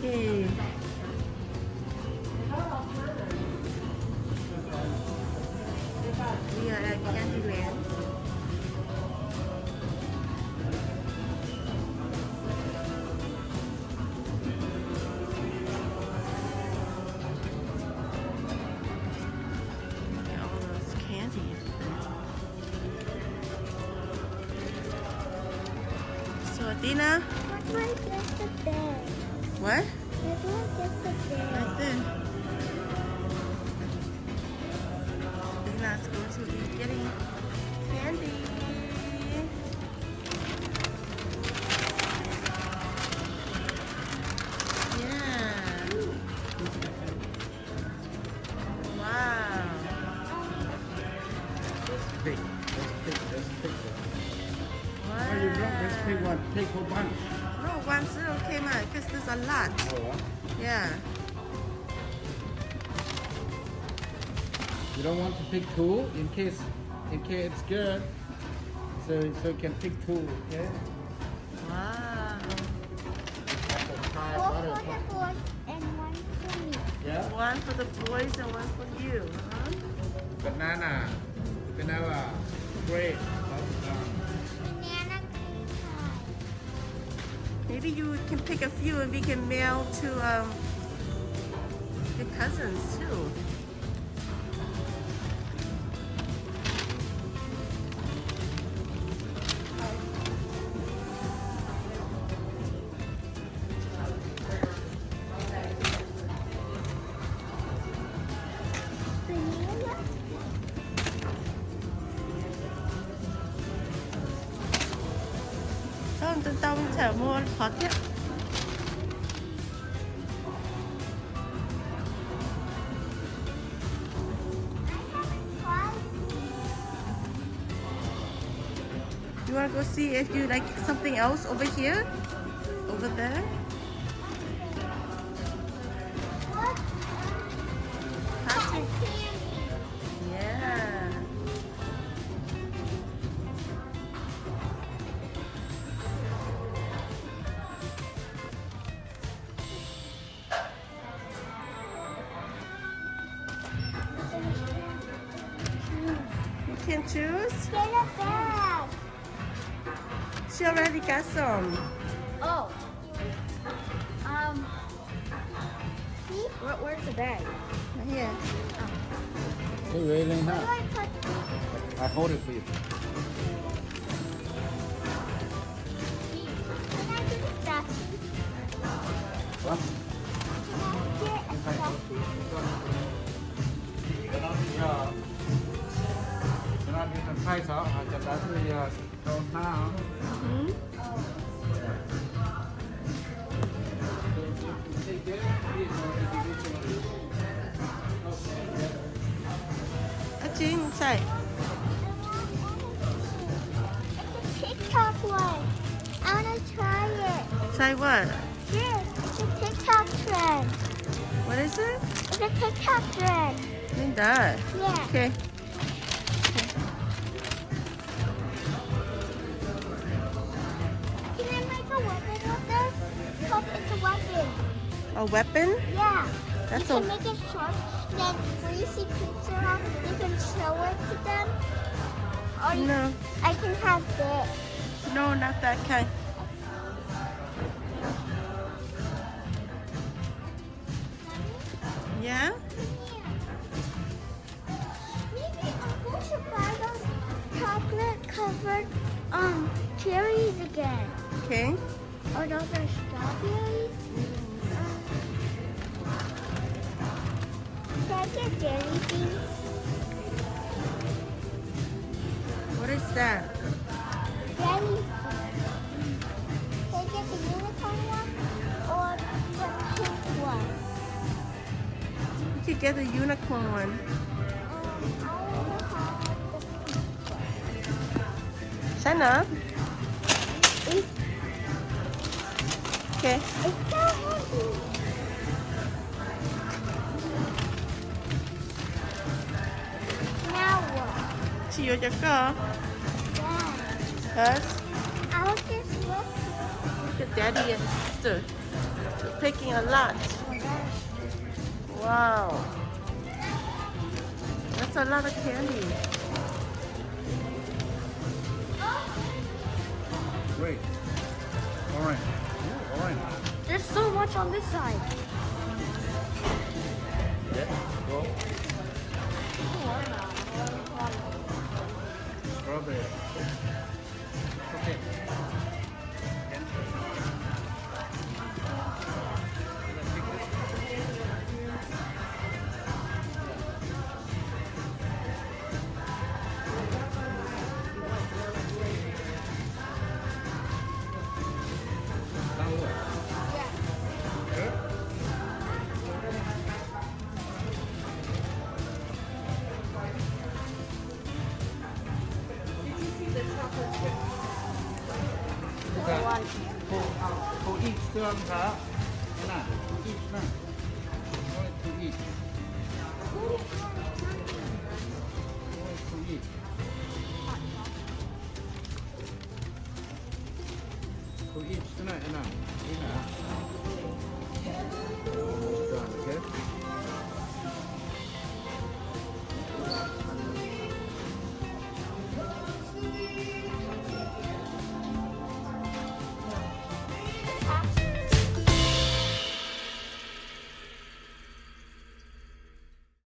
We are at Candyland. All those candies. So Adina, What do I get the bed? what? Where do I get the bed? Right there. Adina's going to be getting candy. Yeah. Wow. Pick. Let's pick. Wow. Oh, you don't. Let's pick one. Take whole bunch. No, one's okay, man, because there's a lot. Oh, Yeah. you don't want to pick two in case it's good. So you can pick two. Okay. Wow. One for the boys and one for me. Yeah. One for the boys and one for you. Huh? Banana. Great. Banana cream pie. Maybe you can pick a few and we can mail to your cousins too. Vanilla. Không, tao chả mua hot yet. You want to go see if you like something else over here? Over there? What? Cotton. Candy. Yeah. You can choose? Get a bag. She already got some. Oh. See? Where's the bag? Right here. Hey, Waylon, Where do huh? I put? I hold it for you. Can I get a statue? What? Can I get a statue? Cái đó đi thành khai sở, cho ta thì trộn nào. Hmm? Jin, say. It's a TikTok one. I want to try it. Say what? Yes, it's a TikTok trend. What is it? It's a TikTok trend. Linda. Yeah. Okay. Can I make a weapon with this? Because it's a weapon. A weapon? Yeah. That's you a can make it short. Then when you see kids around, you can show it to them. Or no, I can have this. no, not that kind. Yeah? Maybe Uncle should buy those chocolate covered cherries again. Okay. Or those are strawberries. Can I get jelly beans? What is that? Jelly beans. Can I get the unicorn one or the pink one? You could get the unicorn one. I want to have the pink one. Sana? Okay. It's so heavy. Now what? Chị vô cho có. Yeah. Yes. I'll just look. Look at daddy and sister. You're picking a lot. Oh my gosh. Wow. That's a lot of candy. Great. Orange. Ooh, orange. There's so much on this side. Yeah. Go. Strawberry. Okay. One. For each turn, huh? Nah, for each, nah. Only to each. Only to each. For each tonight, nah. Almost done, okay?